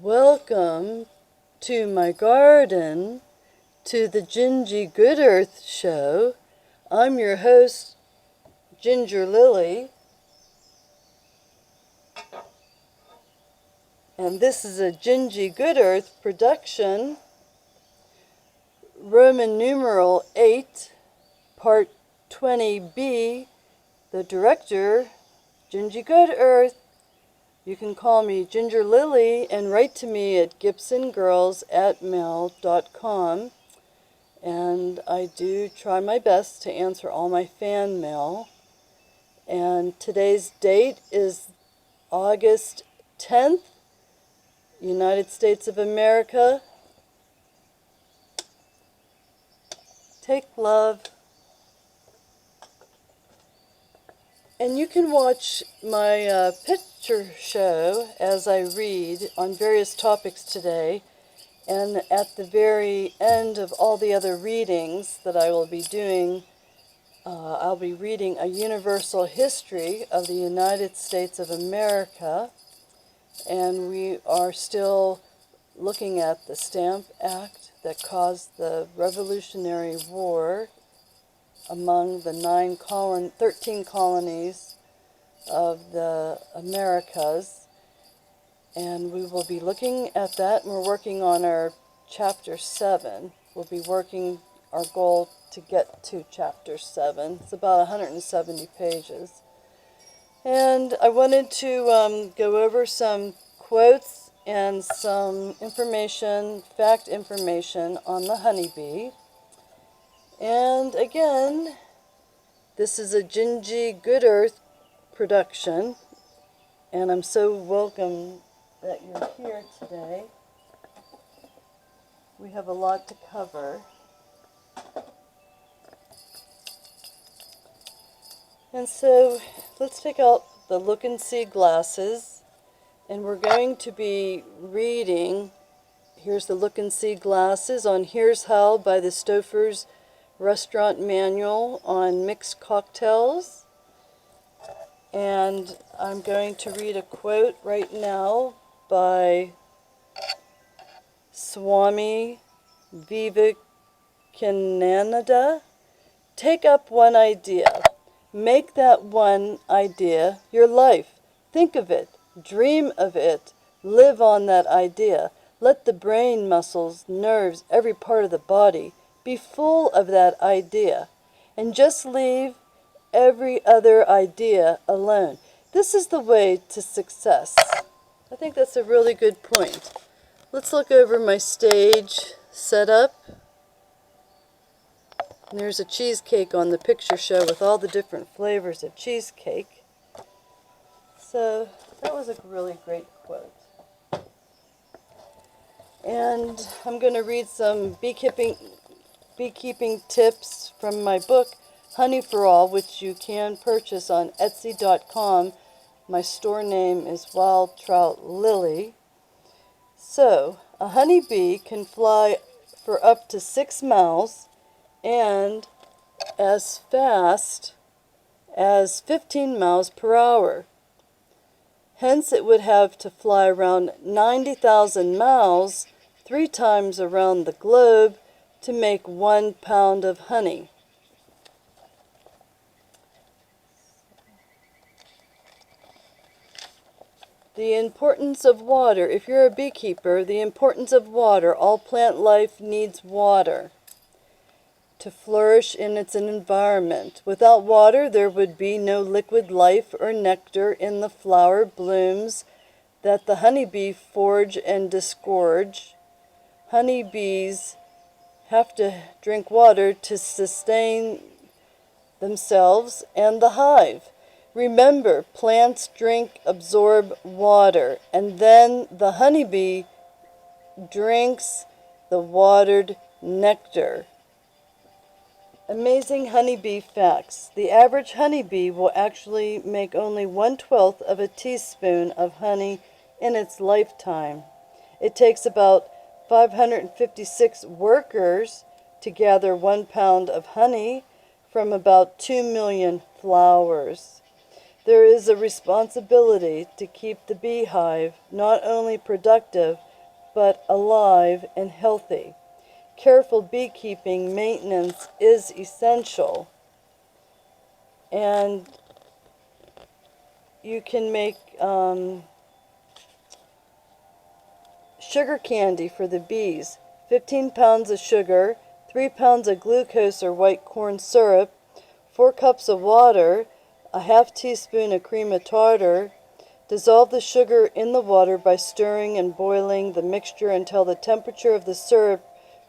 Welcome to my garden, to the GinGee GoodEarth show. I'm your host, Ginger Lily, and this is a GinGee GoodEarth production, Roman numeral 8, Part 20B, the director, GinGee GoodEarth. You can call me Ginger Lily and write to me at gibsongirls@mail.com. And I do try my best to answer all my fan mail. And today's date is August 10th, United States of America. Take love. And you can watch my picture show as I read on various topics today. And at the very end of all the other readings that I will be doing, I'll be reading a universal history of the United States of America. And we are still looking at the Stamp Act that caused the Revolutionary War among the 13 colonies of the Americas. And we will be looking at that, and we're working on our Chapter 7. We'll be working our goal to get to Chapter 7. It's about 170 pages. And I wanted to go over some quotes and some information, fact information on the honeybee. And again, this is a GinGee GoodEarth production, and I'm so welcome that you're here today. We have a lot to cover. And so let's take out the look and see glasses, and we're going to be reading. Here's the look and see glasses on Here's How by the Stoffers Restaurant Manual on Mixed Cocktails. And I'm going to read a quote right now by Swami Vivekananda. Take up one idea. Make that one idea your life. Think of it. Dream of it. Live on that idea. Let the brain, muscles, nerves, every part of the body be full of that idea, and just leave every other idea alone. This is the way to success. I think that's a really good point. Let's look over my stage setup. And there's a cheesecake on the picture show with all the different flavors of cheesecake. So that was a really great quote. And I'm going to read some beekeeping tips from my book, Honey for All, which you can purchase on Etsy.com. My store name is Wild Trout Lily. So, a honeybee can fly for up to 6 miles and as fast as 15 miles per hour. Hence, it would have to fly around 90,000 miles, 3 times around the globe, to make 1 pound of honey. The importance of water. If you're a beekeeper, the importance of water. All plant life needs water to flourish in its environment. Without water, there would be no liquid life or nectar in the flower blooms that the honeybee forage and disgorge. Honeybees have to drink water to sustain themselves and the hive. Remember, plants absorb water, and then the honeybee drinks the watered nectar. Amazing honeybee facts. The average honeybee will actually make only 1/12 of a teaspoon of honey in its lifetime. It takes about 556 workers to gather 1 pound of honey from about 2 million flowers. There is a responsibility to keep the beehive not only productive, but alive and healthy. Careful beekeeping maintenance is essential. And you can make sugar candy for the bees. 15 pounds of sugar, 3 pounds of glucose or white corn syrup, 4 cups of water, a half teaspoon of cream of tartar. Dissolve the sugar in the water by stirring and boiling the mixture until the temperature of the syrup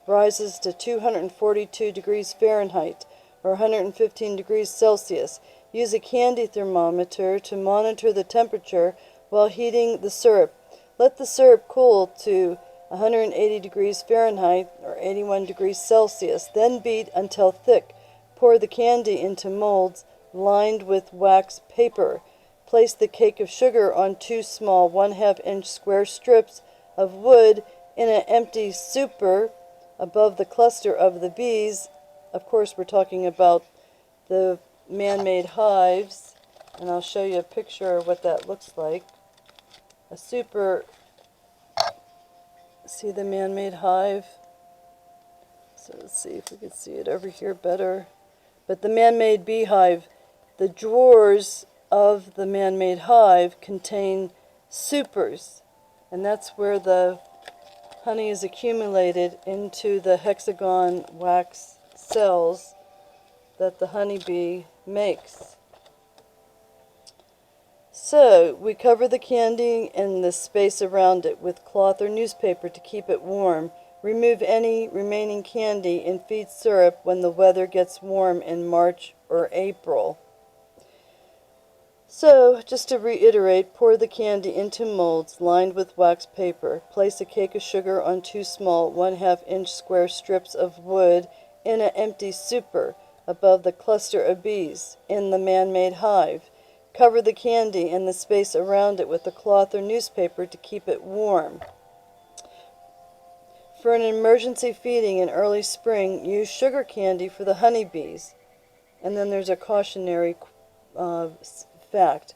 rises to 242 degrees Fahrenheit or 115 degrees Celsius. Use a candy thermometer to monitor the temperature while heating the syrup. Let the syrup cool to 180 degrees Fahrenheit or 81 degrees Celsius. Then beat until thick. Pour the candy into molds lined with wax paper. Place the cake of sugar on 2 small 1/2 inch square strips of wood in an empty super above the cluster of the bees. Of course, we're talking about the man-made hives, and I'll show you a picture of what that looks like. A super, see the man-made hive? So let's see if we can see it over here better. But the man-made beehive, the drawers of the man-made hive contain supers, and that's where the honey is accumulated into the hexagon wax cells that the honeybee makes. So we cover the candy and the space around it with cloth or newspaper to keep it warm. Remove any remaining candy and feed syrup when the weather gets warm in March or April. So, just to reiterate, pour the candy into molds lined with wax paper. Place a cake of sugar on 2 small 1/2 inch square strips of wood in an empty super above the cluster of bees in the man-made hive. Cover the candy and the space around it with a cloth or newspaper to keep it warm. For an emergency feeding in early spring, use sugar candy for the honeybees. And then there's a cautionary fact.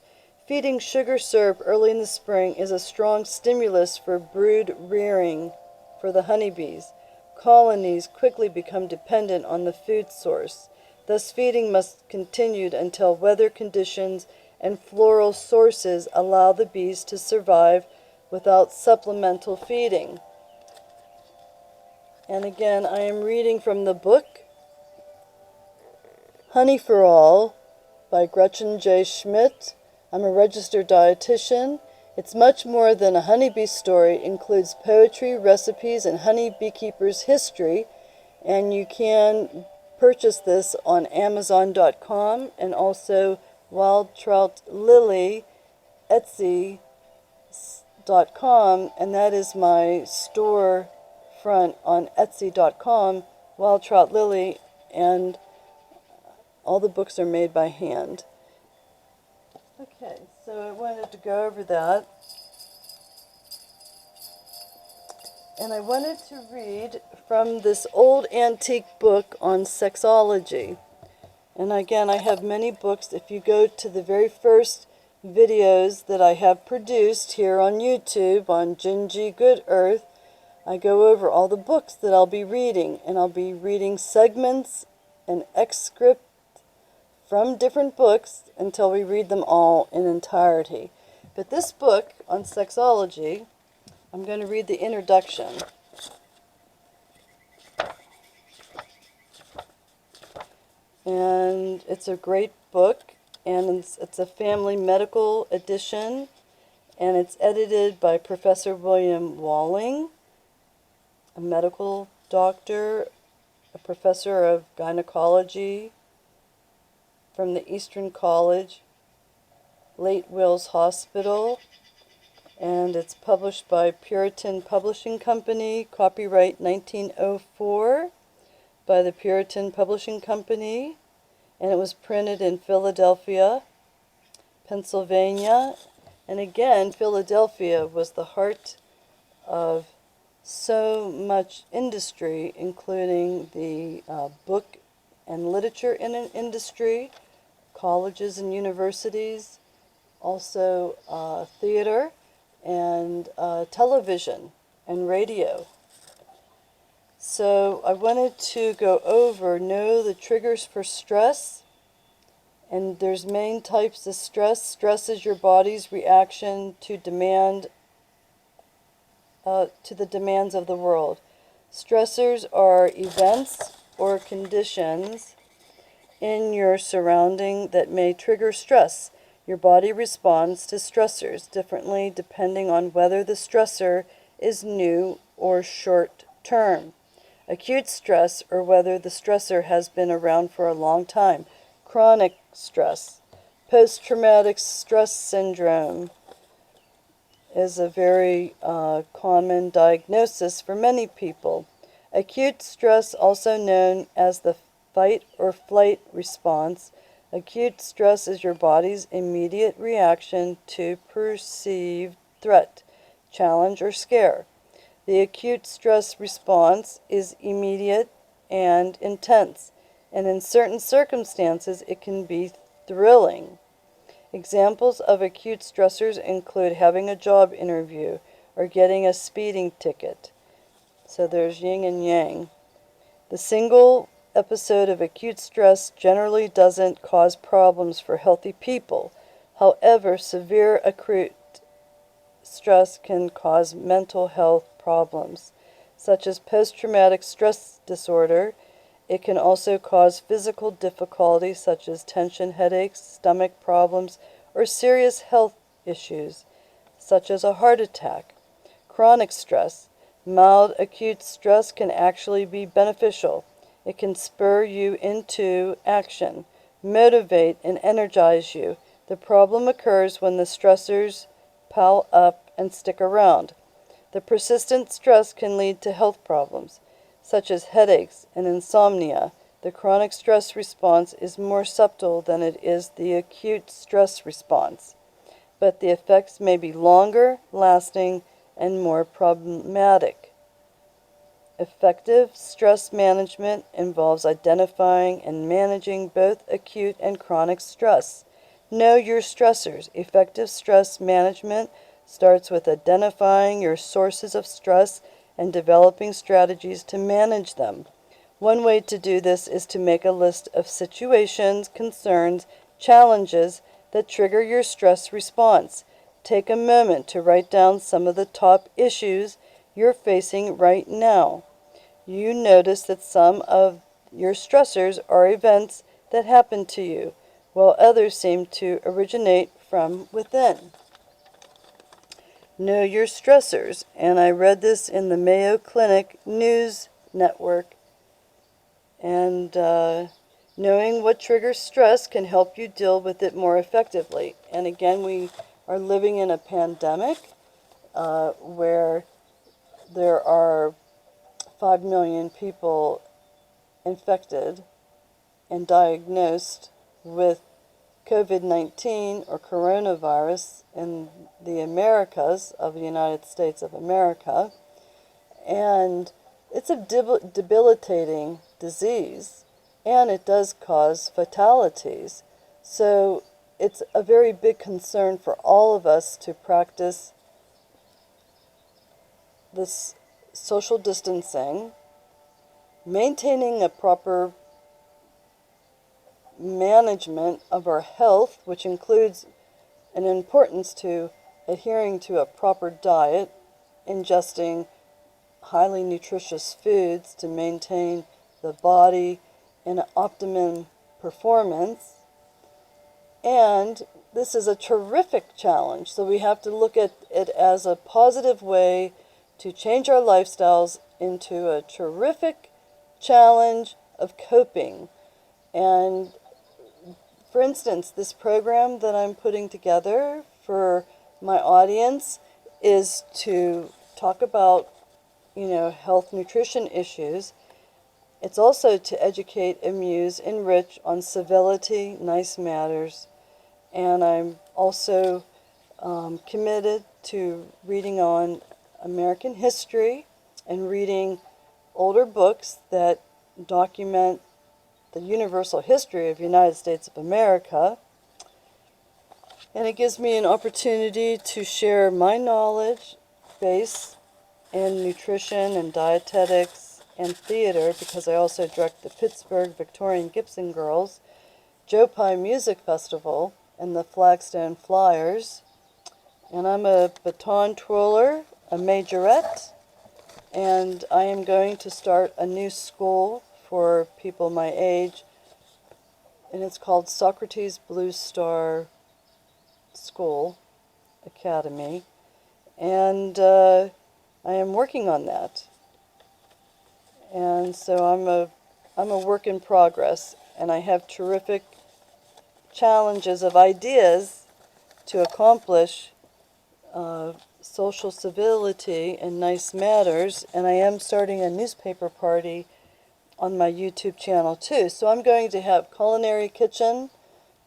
Feeding sugar syrup early in the spring is a strong stimulus for brood rearing for the honeybees. Colonies quickly become dependent on the food source. Thus, feeding must continue until weather conditions and floral sources allow the bees to survive without supplemental feeding. And again, I am reading from the book Honey for All by Gretchen J. Schmidt. I'm a registered dietitian. It's much more than a honeybee story. It includes poetry, recipes, and honey beekeepers' history. And you can purchase this on Amazon.com and also Wild Trout Lily Etsy.com, and that is my store front on Etsy.com, Wild Trout Lily, and all the books are made by hand. Okay, so I wanted to go over that. And I wanted to read from this old antique book on sexology. And again, I have many books. If you go to the very first videos that I have produced here on YouTube on GinGee GoodEarth, I go over all the books that I'll be reading. And I'll be reading segments and excerpts from different books until we read them all in entirety. But this book on sexology, I'm going to read the introduction. And it's a great book, and it's a family medical edition, and it's edited by Professor William Walling, a medical doctor, a professor of gynecology from the Eastern College, Late Wills Hospital, and it's published by Puritan Publishing Company, copyright 1904 by the Puritan Publishing Company, and it was printed in Philadelphia, Pennsylvania. And again, Philadelphia was the heart of so much industry, including the book and literature industry, colleges and universities, also theater and television. and radio. So I wanted to go over, know the triggers for stress. And there's main types of stress. Stress is your body's reaction to the demands of the world. Stressors are events or conditions in your surrounding that may trigger stress. Your body responds to stressors differently depending on whether the stressor is new or short term. Acute stress, or whether the stressor has been around for a long time. Chronic stress. Post-traumatic stress syndrome is a very common diagnosis for many people. Acute stress, also known as the fight or flight response. Acute stress is your body's immediate reaction to perceived threat, challenge, or scare. The acute stress response is immediate and intense, and in certain circumstances it can be thrilling. Examples of acute stressors include having a job interview or getting a speeding ticket. So there's yin and yang. The single episode of acute stress generally doesn't cause problems for healthy people. However, severe acute stress can cause mental health problems, such as post-traumatic stress disorder. It can also cause physical difficulties such as tension headaches, stomach problems, or serious health issues, such as a heart attack. Chronic stress. Mild acute stress can actually be beneficial. It can spur you into action, motivate, and energize you. The problem occurs when the stressors pile up and stick around. The persistent stress can lead to health problems, such as headaches and insomnia. The chronic stress response is more subtle than it is the acute stress response, but the effects may be longer, lasting, and more problematic. Effective stress management involves identifying and managing both acute and chronic stress. Know your stressors. Effective stress management starts with identifying your sources of stress and developing strategies to manage them. One way to do this is to make a list of situations, concerns, challenges that trigger your stress response. Take a moment to write down some of the top issues you're facing right now. You notice that some of your stressors are events that happen to you, while others seem to originate from within. Know your stressors, and I read this in the Mayo Clinic News Network. And knowing what triggers stress can help you deal with it more effectively. And again, we are living in a pandemic where there are 5 million people infected and diagnosed with COVID-19 or coronavirus in the Americas of the United States of America. And it's a debilitating disease, and it does cause fatalities. So it's a very big concern for all of us to practice this social distancing, maintaining a proper management of our health, which includes an importance to adhering to a proper diet, ingesting highly nutritious foods to maintain the body in optimum performance. And this is a terrific challenge, so we have to look at it as a positive way to change our lifestyles into a terrific challenge of coping. And for instance, this program that I'm putting together for my audience is to talk about, health nutrition issues. It's also to educate, amuse, enrich on civility, nice matters. And I'm also committed to reading on American history and reading older books that document the universal history of the United States of America. And it gives me an opportunity to share my knowledge base in nutrition and dietetics and theater, because I also direct the Pittsuburgh Victorian Gibson Girls, Joe Pye Music Festival, and the Flagstone Flyers. And I'm a baton twirler, a majorette, and I am going to start a new school for people my age, and it's called Socrates Blue Star School Academy, and I am working on that. And so I'm a work in progress, and I have terrific challenges of ideas to accomplish social civility and nice matters, and I am starting a newspaper party on my YouTube channel too. So I'm going to have culinary kitchen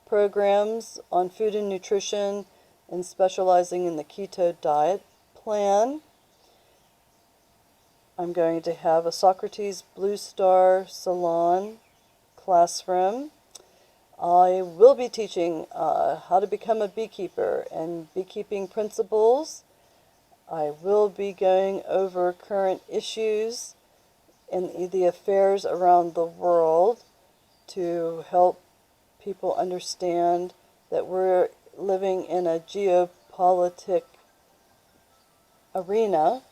programs on food and nutrition and specializing in the keto diet plan. I'm going to have a Socrates Blue Star Salon classroom. I will be teaching how to become a beekeeper and beekeeping principles. I will be going over current issues in the affairs around the world to help people understand that we're living in a geopolitic arena.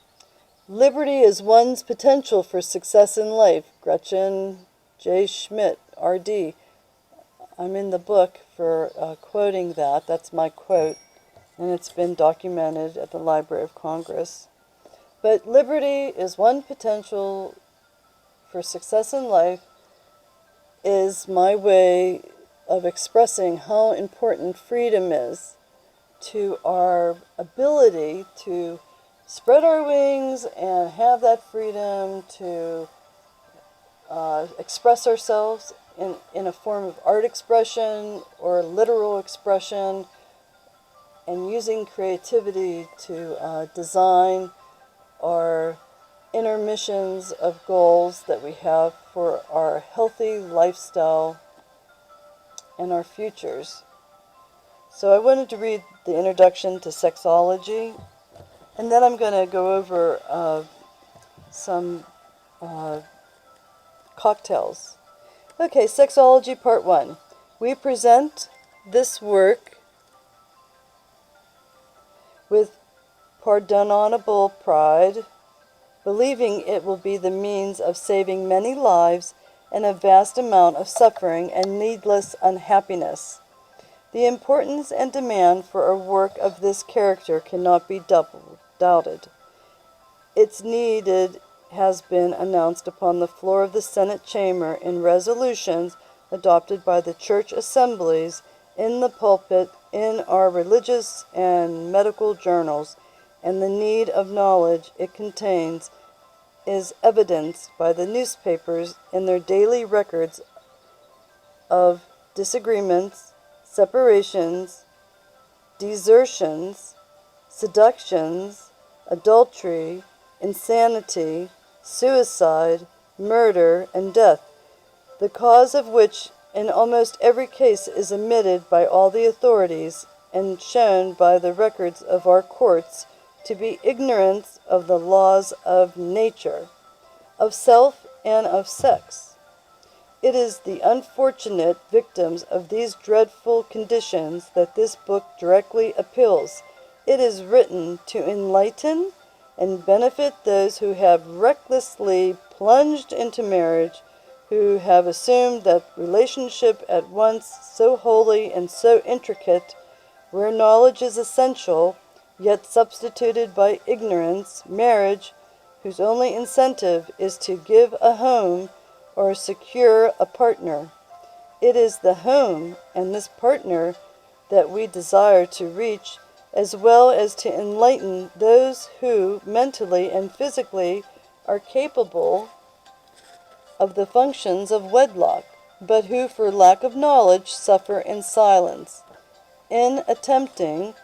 Liberty is one's potential for success in life. Gretchen J. Schmidt, R.D. I'm in the book for quoting that. That's my quote, and it's been documented at the Library of Congress. But liberty is one potential for success in life is my way of expressing how important freedom is to our ability to spread our wings and have that freedom to express ourselves in a form of art expression or literal expression, and using creativity to design our intermissions of goals that we have for our healthy lifestyle and our futures. So I wanted to read the introduction to Sexology, and then I'm going to go over some cocktails. Okay, Sexology Part 1. We present this work with pardonable pride, believing it will be the means of saving many lives and a vast amount of suffering and needless unhappiness. The importance and demand for a work of this character cannot be doubted. Its needed has been announced upon the floor of the Senate chamber in resolutions adopted by the church assemblies, in the pulpit, in our religious and medical journals, and the need of knowledge it contains is evidenced by the newspapers in their daily records of disagreements, separations, desertions, seductions, adultery, insanity, suicide, murder, and death, the cause of which in almost every case is admitted by all the authorities and shown by the records of our courts to be ignorance of the laws of nature, of self and of sex. It is the unfortunate victims of these dreadful conditions that this book directly appeals. It is written to enlighten and benefit those who have recklessly plunged into marriage, who have assumed that relationship at once so holy and so intricate, where knowledge is essential, yet substituted by ignorance, marriage, whose only incentive is to give a home or secure a partner. It is the home and this partner that we desire to reach, as well as to enlighten those who mentally and physically are capable of the functions of wedlock, but who for lack of knowledge suffer in silence, in attempting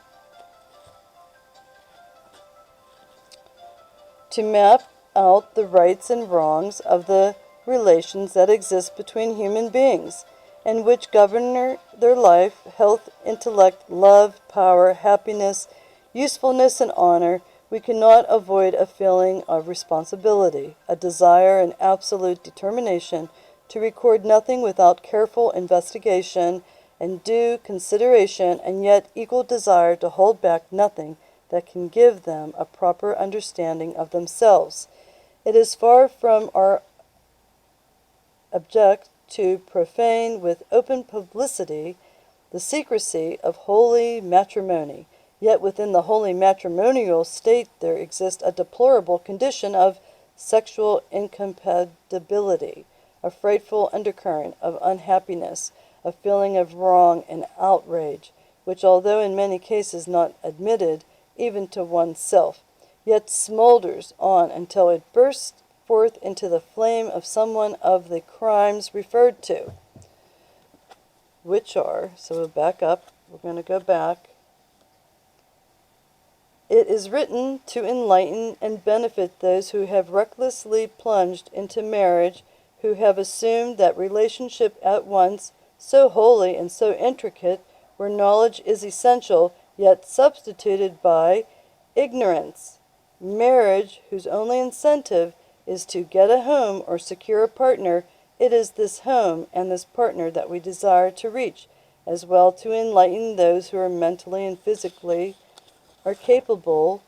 to map out the rights and wrongs of the relations that exist between human beings, and which govern their life, health, intellect, love, power, happiness, usefulness, and honor. we cannot avoid a feeling of responsibility, a desire and absolute determination to record nothing without careful investigation and due consideration, and yet equal desire to hold back nothing that can give them a proper understanding of themselves. It is far from our object to profane with open publicity the secrecy of holy matrimony, yet within the holy matrimonial state there exists a deplorable condition of sexual incompatibility, a frightful undercurrent of unhappiness, a feeling of wrong and outrage, which, although in many cases not admitted even to oneself, yet smolders on until it bursts forth into the flame of some one of the crimes referred to, which are, so we'll back up, we're going to go back. It is written to enlighten and benefit those who have recklessly plunged into marriage, who have assumed that relationship at once so holy and so intricate, where knowledge is essential, yet substituted by ignorance. Marriage, whose only incentive is to get a home or secure a partner, it is this home and this partner that we desire to reach, as well to enlighten those who are mentally and physically are capable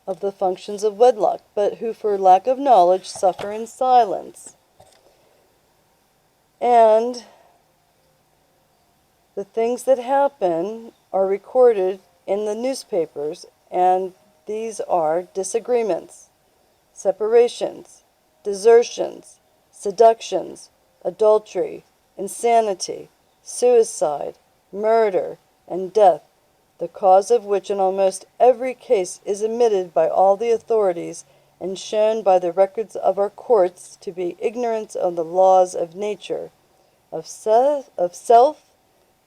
of the functions of wedlock, but who for lack of knowledge suffer in silence. And the things that happen are recorded in the newspapers, and these are disagreements, separations, desertions, seductions, adultery, insanity, suicide, murder, and death, the cause of which in almost every case is admitted by all the authorities and shown by the records of our courts to be ignorance of the laws of nature, of self,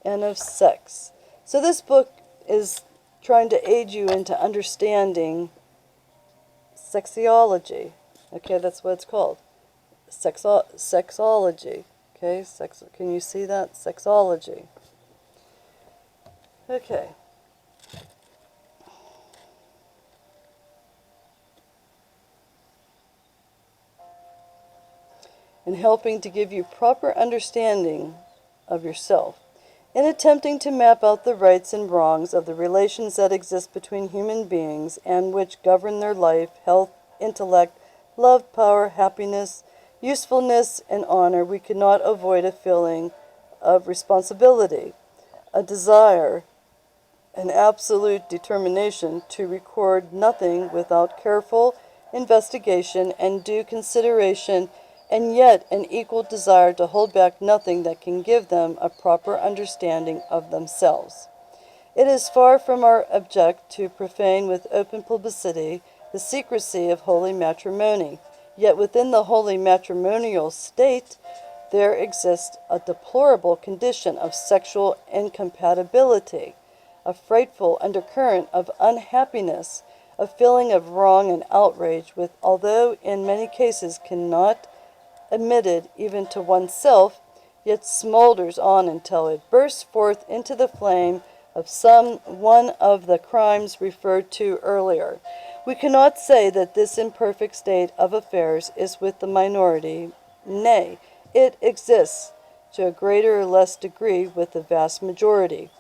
and of sex. So this book is trying to aid you into understanding sexology. Okay, that's what it's called. Sexology. Okay, can you see that? Sexology. Okay. And helping to give you proper understanding of yourself. In attempting to map out the rights and wrongs of the relations that exist between human beings and which govern their life, health, intellect, love, power, happiness, usefulness, and honor, we cannot avoid a feeling of responsibility, a desire, an absolute determination to record nothing without careful investigation and due consideration, and yet an equal desire to hold back nothing that can give them a proper understanding of themselves. It is far from our object to profane with open publicity the secrecy of holy matrimony, yet within the holy matrimonial state there exists a deplorable condition of sexual incompatibility, a frightful undercurrent of unhappiness, a feeling of wrong and outrage, which, although in many cases cannot admitted even to oneself, yet smolders on until it bursts forth into the flame of some one of the crimes referred to earlier. We cannot say that this imperfect state of affairs is with the minority. Nay, it exists to a greater or less degree with the vast majority.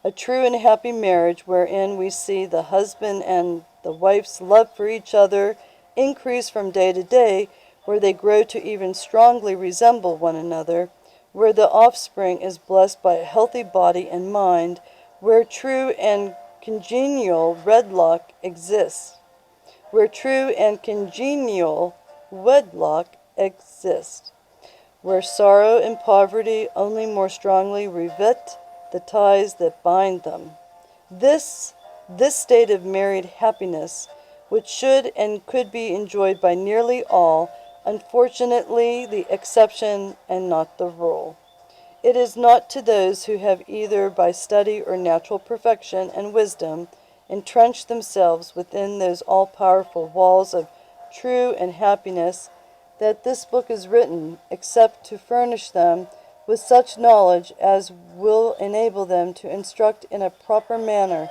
A true and happy marriage wherein we see the husband and the wife's love for each other increase from day to day, where they grow to even strongly resemble one another, where the offspring is blessed by a healthy body and mind, where true and congenial wedlock exists, where true and congenial wedlock exists, where sorrow and poverty only more strongly rivet the ties that bind them. This state of married happiness, which should and could be enjoyed by nearly all, unfortunately the exception and not the rule. It is not to those who have either by study or natural perfection and wisdom entrenched themselves within those all-powerful walls of true and happiness that this book is written, except to furnish them with such knowledge as will enable them to instruct in a proper manner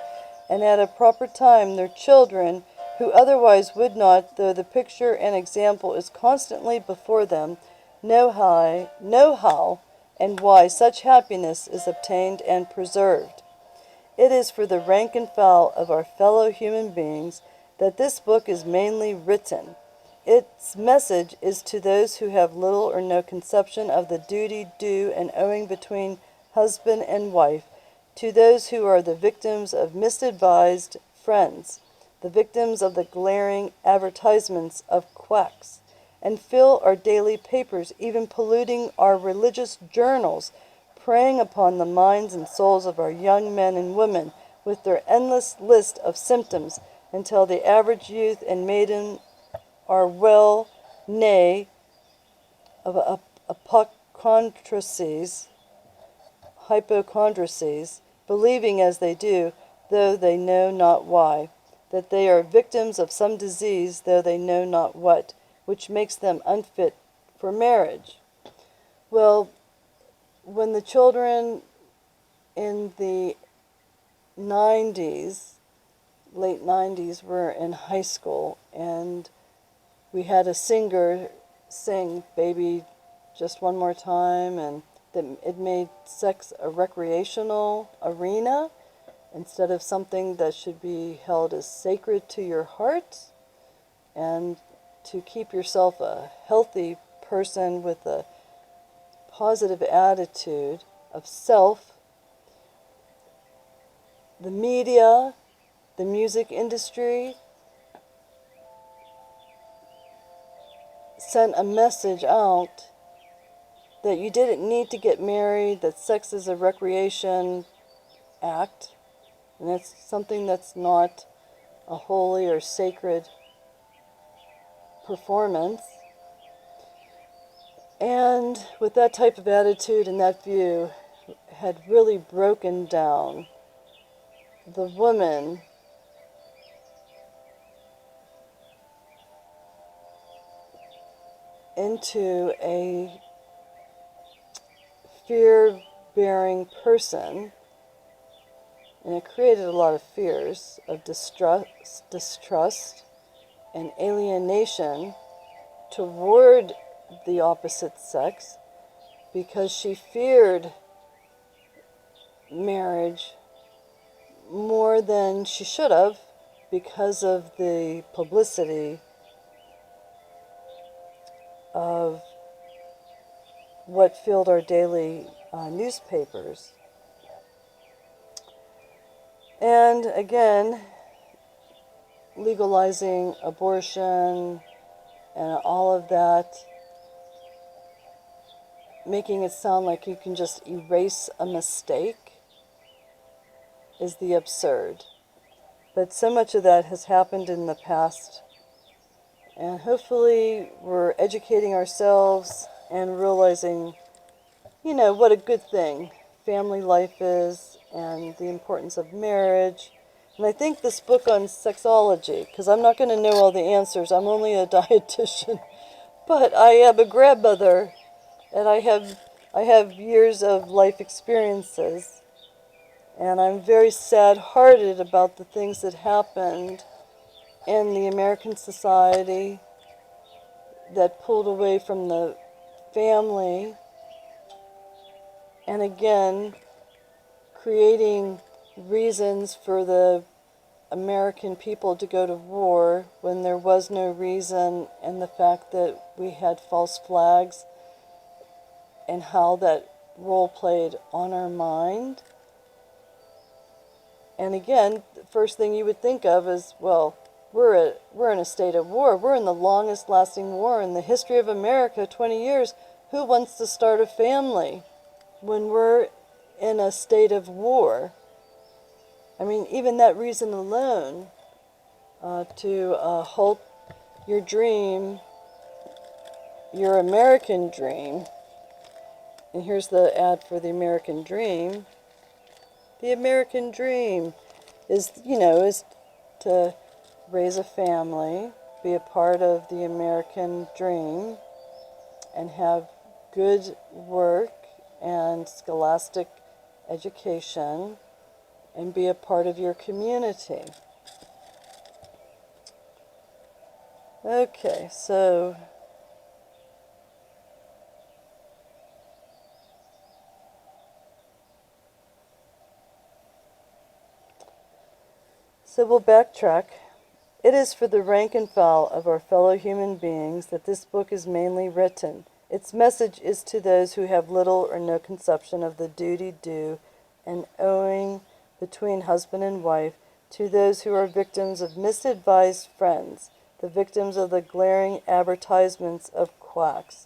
and at a proper time their children, who otherwise would not, though the picture and example is constantly before them, know how and why such happiness is obtained and preserved. It is for the rank and file of our fellow human beings that this book is mainly written. Its message is to those who have little or no conception of the duty due and owing between husband and wife, to those who are the victims of misadvised friends, the victims of the glaring advertisements of quacks, and fill our daily papers, even polluting our religious journals, preying upon the minds and souls of our young men and women with their endless list of symptoms, until the average youth and maiden are well nigh of hypochondriasis, believing as they do, though they know not why, that they are victims of some disease, though they know not what, which makes them unfit for marriage. Well, when the children in the 90s, late 90s, were in high school, and we had a singer sing "Baby Just One More Time," and it made sex a recreational arena instead of something that should be held as sacred to your heart, and to keep yourself a healthy person with a positive attitude of self. The media, the music industry sent a message out that you didn't need to get married, that sex is a recreation act, and it's something that's not a holy or sacred performance. And with that type of attitude and that view, had really broken down the woman into a fear-bearing person, and it created a lot of fears of distrust and alienation toward the opposite sex, because she feared marriage more than she should have because of the publicity of what filled our daily newspapers. And again, legalizing abortion and all of that, making it sound like you can just erase a mistake, is the absurd. But so much of that has happened in the past, and hopefully we're educating ourselves and realizing, what a good thing family life is and the importance of marriage. And I think this book on sexology, because I'm not going to know all the answers, I'm only a dietitian, but I am a grandmother, and I have years of life experiences, and I'm very sad-hearted about the things that happened in the American society that pulled away from the family, and again, creating reasons for the American people to go to war when there was no reason, and the fact that we had false flags and how that role played on our mind. And again, the first thing you would think of is, well, we're in a state of war. We're in the longest lasting war in the history of America, 20 years. Who wants to start a family when we're in a state of war? I mean, even that reason alone, to halt your dream, your American dream. And here's the ad for the American dream. The American dream is to raise a family, be a part of the American dream, and have good work and scholastic education, and be a part of your community. Okay, so we'll backtrack. It is for the rank and file of our fellow human beings that this book is mainly written. Its message is to those who have little or no conception of the duty due and owing between husband and wife, to those who are victims of misadvised friends, the victims of the glaring advertisements of quacks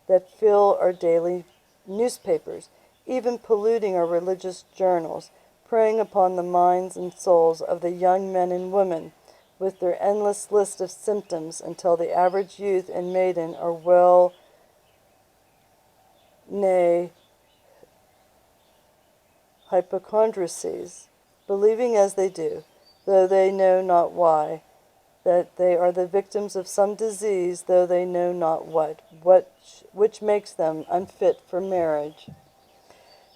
that fill our daily newspapers, even polluting our religious journals, preying upon the minds and souls of the young men and women with their endless list of symptoms until the average youth and maiden are well nigh hypochondriacs, believing as they do, though they know not why, that they are the victims of some disease, though they know not which makes them unfit for marriage.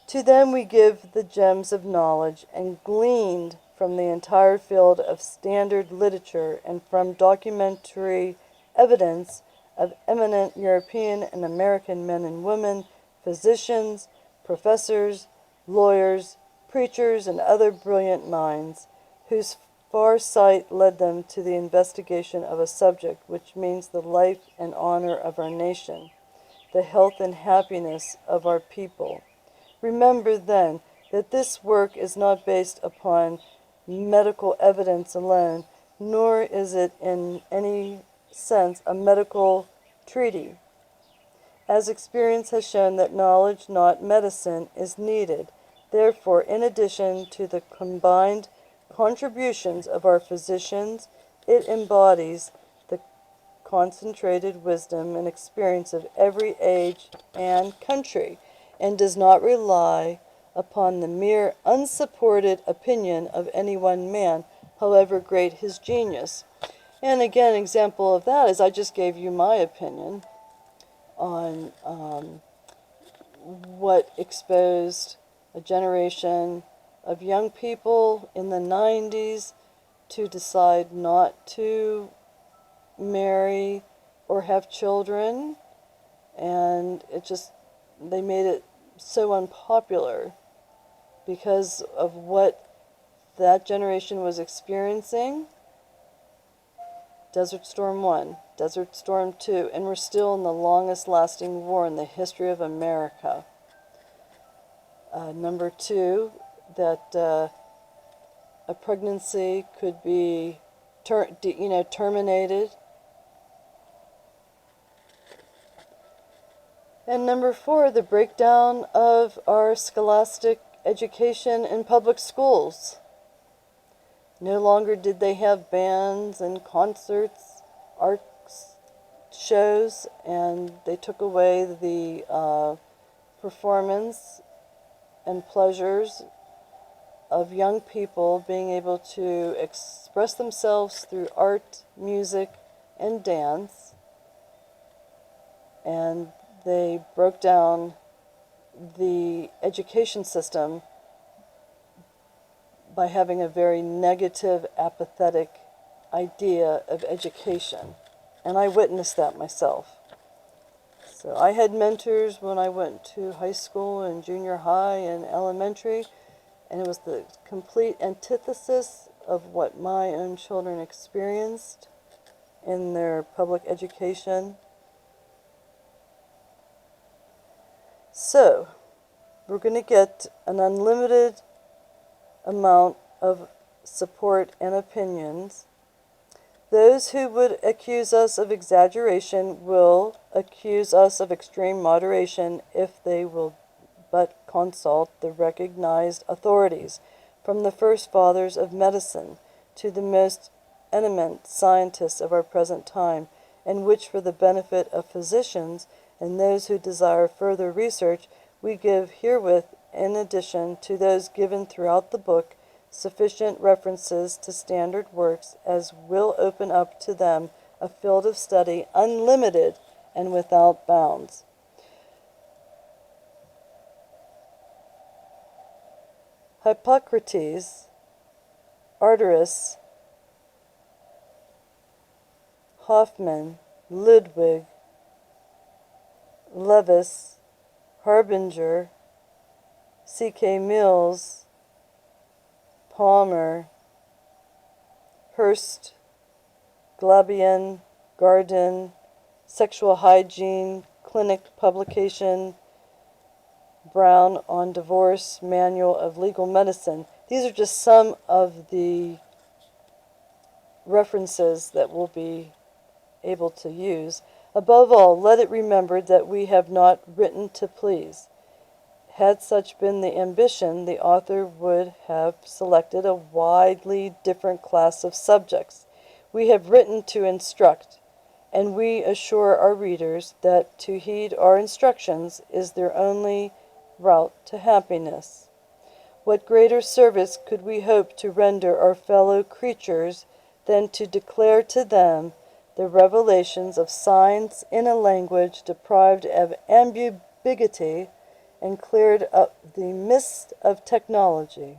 To them we give the gems of knowledge, and gleaned from the entire field of standard literature and from documentary evidence of eminent European and American men and women, physicians, professors, lawyers, preachers, and other brilliant minds, whose far sight led them to the investigation of a subject which means the life and honor of our nation, the health and happiness of our people. Remember, then, that this work is not based upon medical evidence alone, nor is it in any sense a medical treatise, as experience has shown that knowledge, not medicine, is needed. Therefore, in addition to the combined contributions of our physicians, it embodies the concentrated wisdom and experience of every age and country, and does not rely upon the mere unsupported opinion of any one man, however great his genius. And again, an example of that is I just gave you my opinion on what exposed a generation of young people in the 90s to decide not to marry or have children, and they made it so unpopular because of what that generation was experiencing. Desert Storm 1, Desert Storm 2, and we're still in the longest lasting war in the history of America. Number 2, that a pregnancy could be terminated. And number 4, the breakdown of our scholastic education in public schools. No longer did they have bands and concerts, art shows, and they took away the performance and pleasures of young people being able to express themselves through art, music, and dance. And they broke down the education system by having a very negative, apathetic idea of education. And I witnessed that myself. So I had mentors when I went to high school and junior high and elementary, and it was the complete antithesis of what my own children experienced in their public education. So, we're going to get an unlimited amount of support and opinions. Those who would accuse us of exaggeration will accuse us of extreme moderation if they will but consult the recognized authorities, from the first fathers of medicine to the most eminent scientists of our present time, and which, for the benefit of physicians and those who desire further research, we give herewith, in addition to those given throughout the book, sufficient references to standard works as will open up to them a field of study unlimited and without bounds. Hippocrates Arterus, Hoffman, Ludwig, Levis, Harbinger, C.K. Mills, Palmer, Hurst, Glabian, Garden, Sexual Hygiene, Clinic Publication, Brown on Divorce, Manual of Legal Medicine. These are just some of the references that we'll be able to use. Above all, let it remember that we have not written to please. Had such been the ambition, the author would have selected a widely different class of subjects. We have written to instruct, and we assure our readers that to heed our instructions is their only route to happiness. What greater service could we hope to render our fellow creatures than to declare to them the revelations of science in a language deprived of ambiguity and cleared up the mist of technology?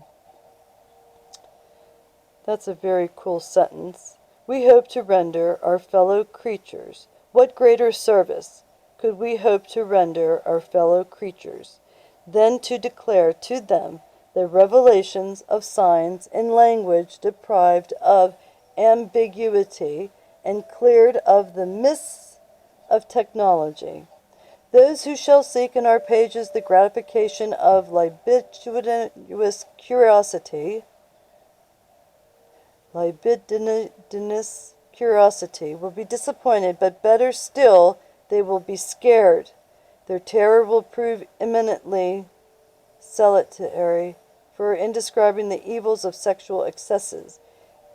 That's a very cool sentence. We hope to render our fellow creatures. What greater service could we hope to render our fellow creatures than to declare to them the revelations of science in language deprived of ambiguity and cleared of the mists of technology? Those who shall seek in our pages the gratification of libidinous curiosity will be disappointed, but better still, they will be scared. Their terror will prove eminently salutary, for in describing the evils of sexual excesses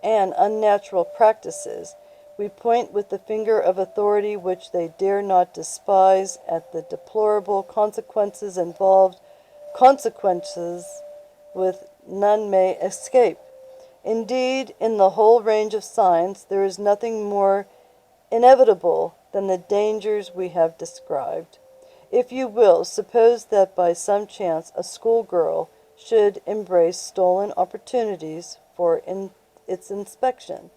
and unnatural practices, we point with the finger of authority which they dare not despise at the deplorable consequences involved, consequences with none may escape. Indeed, in the whole range of science, there is nothing more inevitable than the dangers we have described. If you will, suppose that by some chance a schoolgirl should embrace stolen opportunities for its inspection.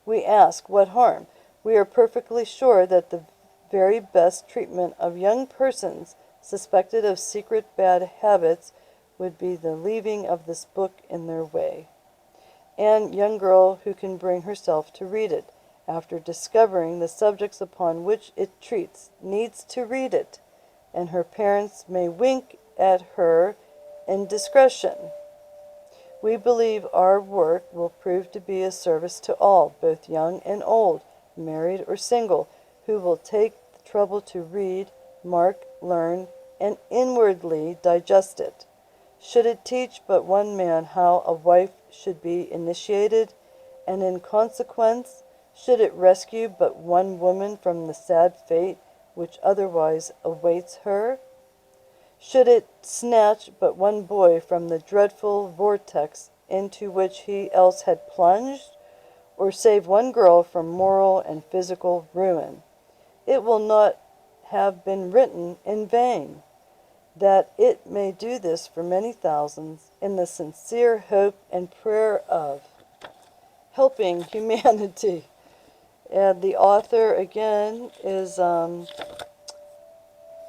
We ask, what harm? We are perfectly sure that the very best treatment of young persons suspected of secret bad habits would be the leaving of this book in their way. And young girl who can bring herself to read it, after discovering the subjects upon which it treats, needs to read it, and her parents may wink at her indiscretion. We believe our work will prove to be a service to all, both young and old, married or single, who will take the trouble to read, mark, learn, and inwardly digest it. Should it teach but one man how a wife should be initiated, and in consequence, should it rescue but one woman from the sad fate which otherwise awaits her? Should it snatch but one boy from the dreadful vortex into which he else had plunged, or save one girl from moral and physical ruin, it will not have been written in vain. That it may do this for many thousands, in the sincere hope and prayer of helping humanity. And the author, again, is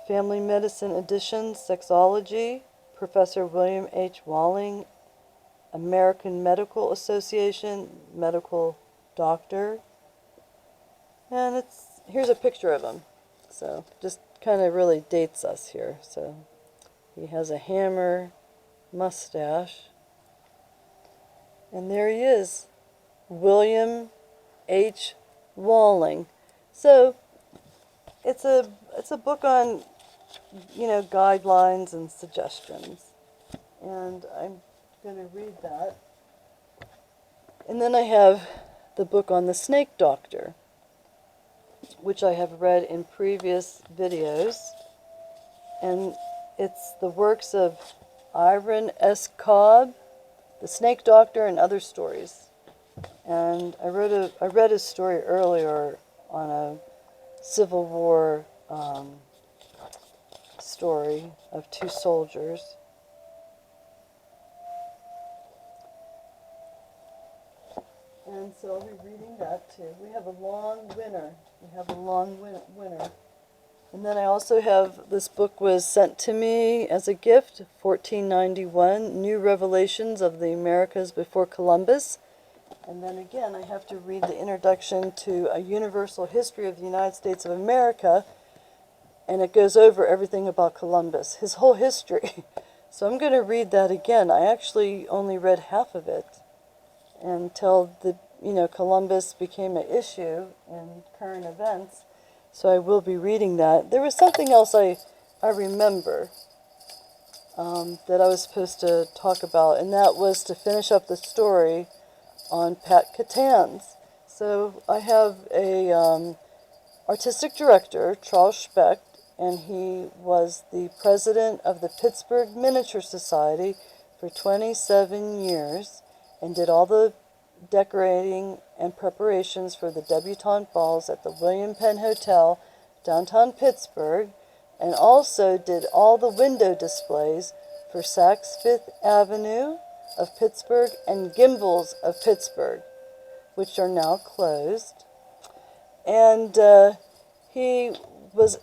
Family Medicine Edition, Sexology, Professor William H. Walling, American Medical Association, medical doctor. And here's a picture of him. So just kind of really dates us here. So he has a hammer mustache. And there he is, William H. Walling. So it's a book on, guidelines and suggestions. And I'm going to read that. And then I have the book on the snake doctor, which I have read in previous videos. And it's the works of Iron S. Cobb, The Snake Doctor, and Other Stories. And I read a story earlier on a Civil War story of two soldiers. And so I'll be reading that too. We have a long winter. We have a long winter. And then I also have, this book was sent to me as a gift, 1491, New Revelations of the Americas Before Columbus. And then again, I have to read the introduction to A Universal History of the United States of America, and it goes over everything about Columbus, his whole history. So I'm going to read that again. I actually only read half of it until Columbus became an issue in current events. So I will be reading that. There was something else I remember that I was supposed to talk about, and that was to finish up the story on Pat Catan's. So I have a artistic director, Charles Specht, and he was the president of the Pittsburgh Miniature Society for 27 years and did all the decorating and preparations for the debutante balls at the William Penn Hotel, downtown Pittsburgh, and also did all the window displays for Saks Fifth Avenue of Pittsburgh and Gimbel's of Pittsburgh, which are now closed. And he was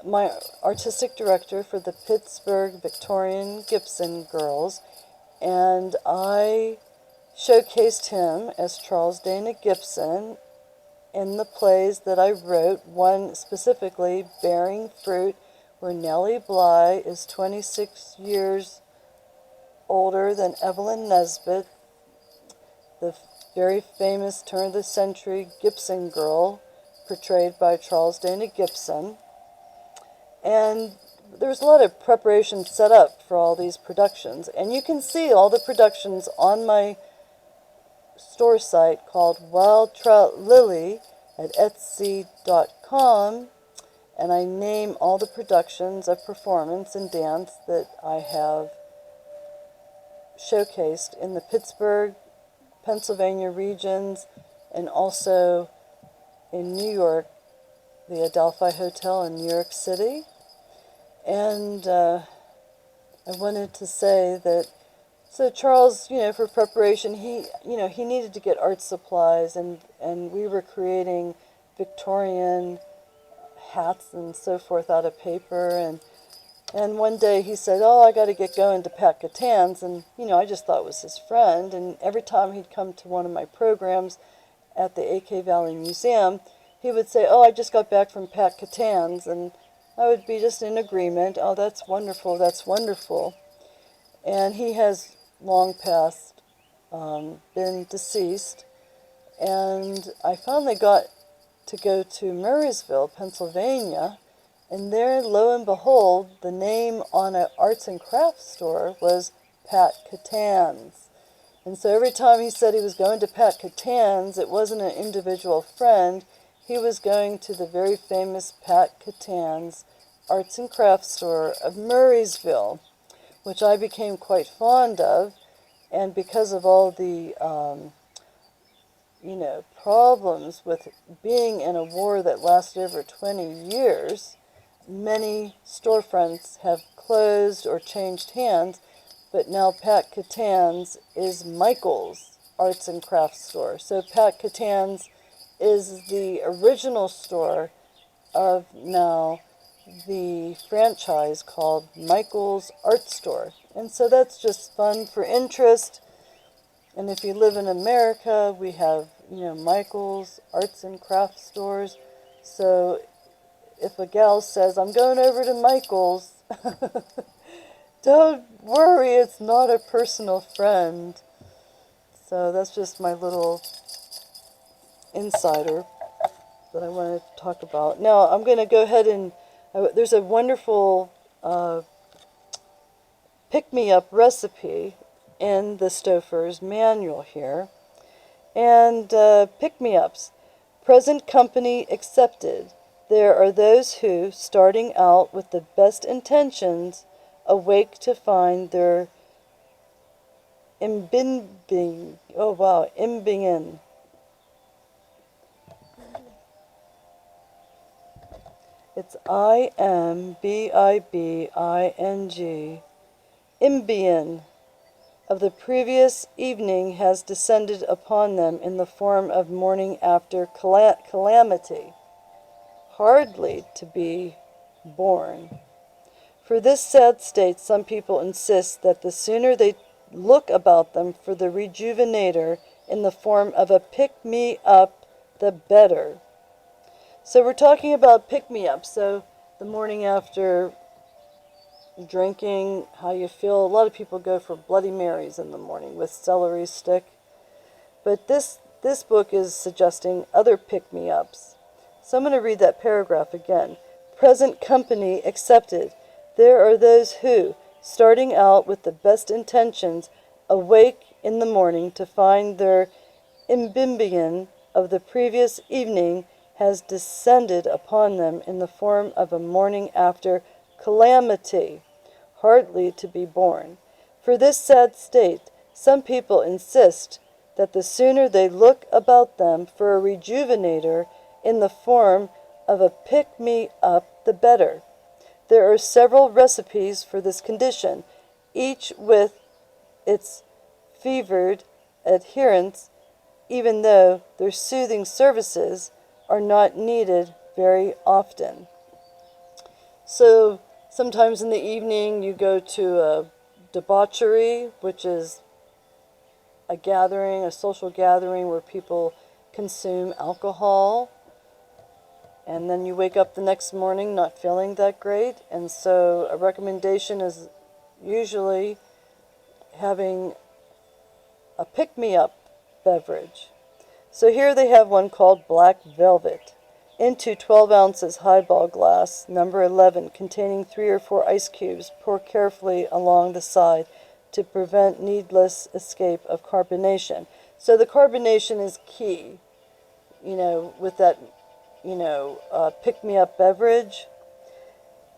my artistic director for the Pittsburgh Victorian Gibson girls, and I showcased him as Charles Dana Gibson in the plays that I wrote, one specifically, Bearing Fruit, where Nellie Bly is 26 years older than Evelyn Nesbit, the very famous turn-of-the-century Gibson girl, portrayed by Charles Dana Gibson. And there was a lot of preparation set up for all these productions. And you can see all the productions on my store site called Wild Trout Lily at Etsy.com, and I name all the productions of performance and dance that I have showcased in the Pittsburgh, Pennsylvania regions, and also in New York, the Adelphi Hotel in New York City. And I wanted to say that, so Charles, for preparation, he needed to get art supplies, and we were creating Victorian hats and so forth out of paper, and one day he said, oh, I got to get going to Pat Catan's, and I just thought it was his friend, and every time he'd come to one of my programs at the AK Valley Museum, he would say, oh, I just got back from Pat Catan's, and I would be just in agreement, oh, that's wonderful, that's wonderful. And he has long past been deceased, and I finally got to go to Murraysville, Pennsylvania, and there, lo and behold, the name on an arts and crafts store was Pat Catan's. And so every time he said he was going to Pat Catan's, it wasn't an individual friend, he was going to the very famous Pat Catan's arts and crafts store of Murraysville, which I became quite fond of, and because of all the problems with being in a war that lasted over 20 years, many storefronts have closed or changed hands, but now Pat Catan's is Michael's Arts and Crafts store. So Pat Catan's is the original store of now the franchise called Michael's Art Store. And so that's just fun for interest. And if you live in America, we have, Michael's Arts and Crafts stores. So if a gal says, I'm going over to Michael's, don't worry, it's not a personal friend. So that's just my little insider that I wanted to talk about. Now, I'm going to go ahead and, there's a wonderful pick-me-up recipe in the Stoffers manual here. And pick-me-ups. Present company accepted. There are those who, starting out with the best intentions, awake to find their imbibing. It's IMBIBING. Imbibing. of the previous evening has descended upon them in the form of morning after calamity, hardly to be borne. For this sad state, some people insist that the sooner they look about them for the rejuvenator in the form of a pick-me-up, the better. So we're talking about pick-me-up. So the morning after drinking, how you feel. A lot of people go for Bloody Marys in the morning with celery stick. But this book is suggesting other pick-me-ups. So I'm going to read that paragraph again. Present company accepted. There are those who, starting out with the best intentions, awake in the morning to find their imbibing of the previous evening has descended upon them in the form of a morning after calamity, hardly to be borne. For this sad state, some people insist that the sooner they look about them for a rejuvenator in the form of a pick-me-up, the better. There are several recipes for this condition, each with its fevered adherents, even though their soothing services are not needed very often. So sometimes in the evening you go to a debauchery, which is a gathering, a social gathering where people consume alcohol, and then you wake up the next morning not feeling that great. And so a recommendation is usually having a pick-me-up beverage. So here they have one called Black Velvet. Into 12 ounces highball glass, number 11, containing 3 or 4 ice cubes. Pour carefully along the side to prevent needless escape of carbonation. So the carbonation is key, with that, pick-me-up beverage.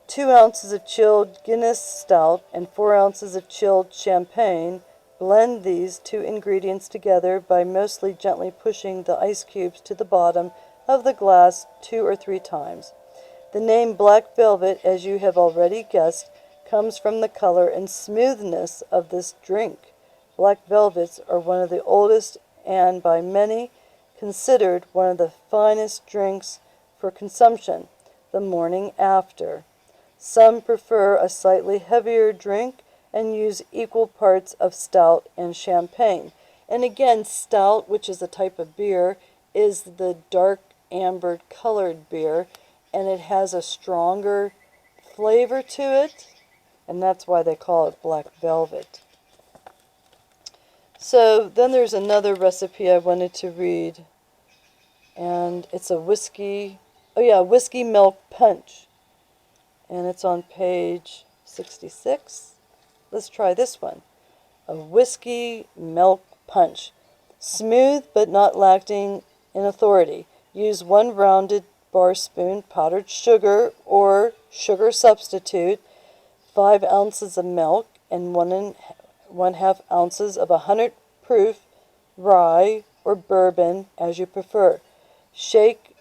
2 ounces of chilled Guinness stout and 4 ounces of chilled champagne. Blend these 2 ingredients together by mostly gently pushing the ice cubes to the bottom of the glass 2 or 3 times. The name Black Velvet, as you have already guessed, comes from the color and smoothness of this drink. Black velvets are one of the oldest and by many considered one of the finest drinks for consumption the morning after. Some prefer a slightly heavier drink and use equal parts of stout and champagne. And again, stout, which is a type of beer, is the dark amber colored beer, and it has a stronger flavor to it, and that's why they call it Black Velvet. So then there's another recipe I wanted to read, and it's a whiskey milk punch, and it's on page 66. Let's try this one. A whiskey milk punch. Smooth but not lacking in authority. Use 1 rounded bar spoon powdered sugar or sugar substitute, 5 ounces of milk, and 1.5 ounces of 100 proof rye or bourbon as you prefer. Shake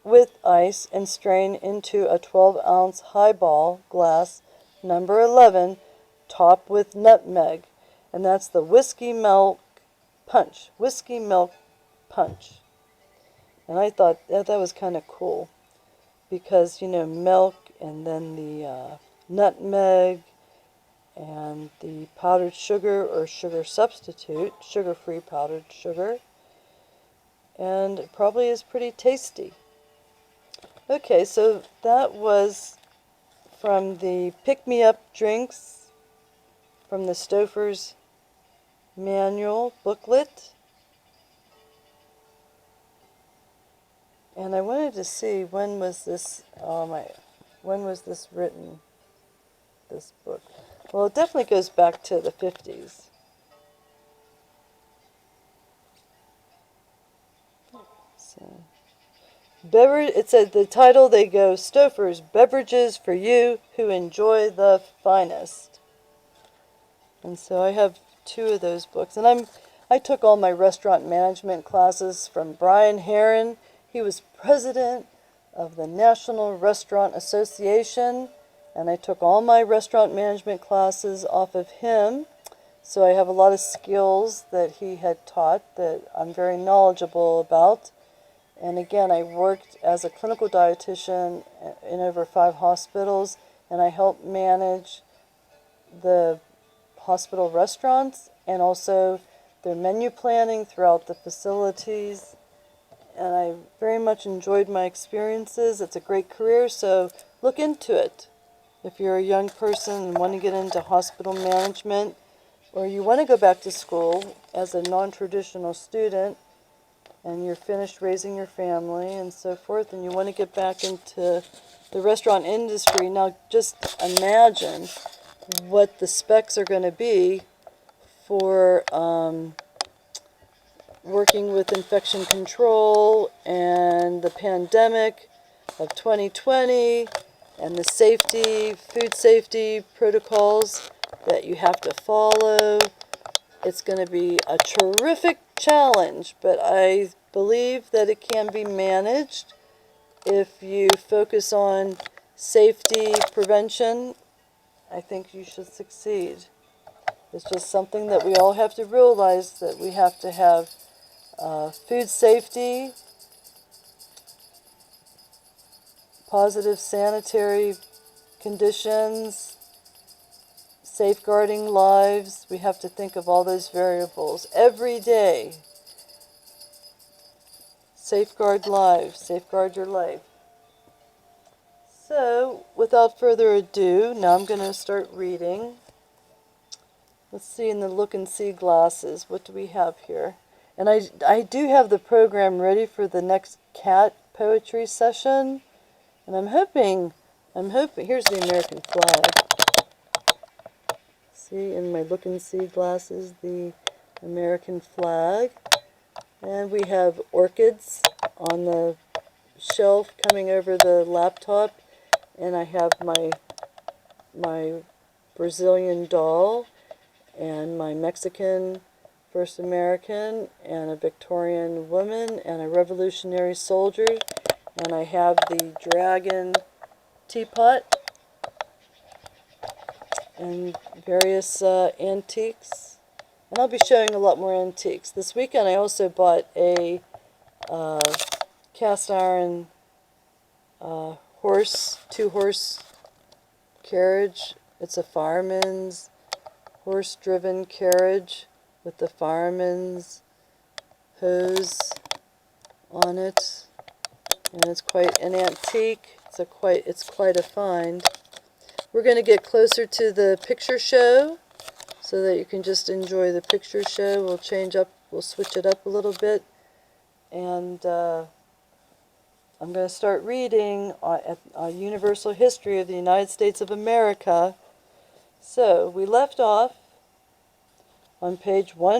with ice and strain into a 12-ounce highball glass, number 11, top with nutmeg. And that's the whiskey milk punch. Whiskey milk punch. And I thought that was kind of cool because, milk and then the nutmeg and the powdered sugar or sugar substitute, sugar-free powdered sugar, and it probably is pretty tasty. Okay, so that was from the pick-me-up drinks from the Stoffers manual booklet. And I wanted to see when was this written, this book. Well, it definitely goes back to the 50s. So, it said the title, they go, Stoffers, Beverages for You Who Enjoy the Finest. And so I have 2 of those books. And I took all my restaurant management classes from Brian Herron. He was president of the National Restaurant Association, and I took all my restaurant management classes off of him. So I have a lot of skills that he had taught that I'm very knowledgeable about. And again, I worked as a clinical dietitian in over 5 hospitals, and I helped manage the hospital restaurants and also their menu planning throughout the facilities. And I very much enjoyed my experiences. It's a great career, so look into it. If you're a young person and want to get into hospital management, or you want to go back to school as a non-traditional student, and you're finished raising your family and so forth, and you want to get back into the restaurant industry, now just imagine what the specs are going to be for working with infection control and the pandemic of 2020 and the food safety protocols that you have to follow. It's going to be a terrific challenge, but I believe that it can be managed if you focus on safety prevention. I think you should succeed. It's just something that we all have to realize, that we have to have food safety, positive sanitary conditions, safeguarding lives. We have to think of all those variables every day. Safeguard lives, safeguard your life. So, without further ado, now I'm going to start reading. Let's see in the look and see glasses, what do we have here? And I do have the program ready for the next cat poetry session. And I'm hoping, here's the American flag. See, in my look and see glasses, the American flag. And we have orchids on the shelf coming over the laptop. And I have my Brazilian doll and my Mexican first American and a Victorian woman and a Revolutionary soldier. And I have the dragon teapot and various antiques. And I'll be showing a lot more antiques. This weekend I also bought a cast iron two-horse carriage. It's a fireman's horse-driven carriage with the fireman's hose on it. And it's quite an antique. It's quite a find. We're going to get closer to the picture show so that you can just enjoy the picture show. We'll switch it up a little bit. And I'm going to start reading a Universal History of the United States of America. So, we left off on page 1.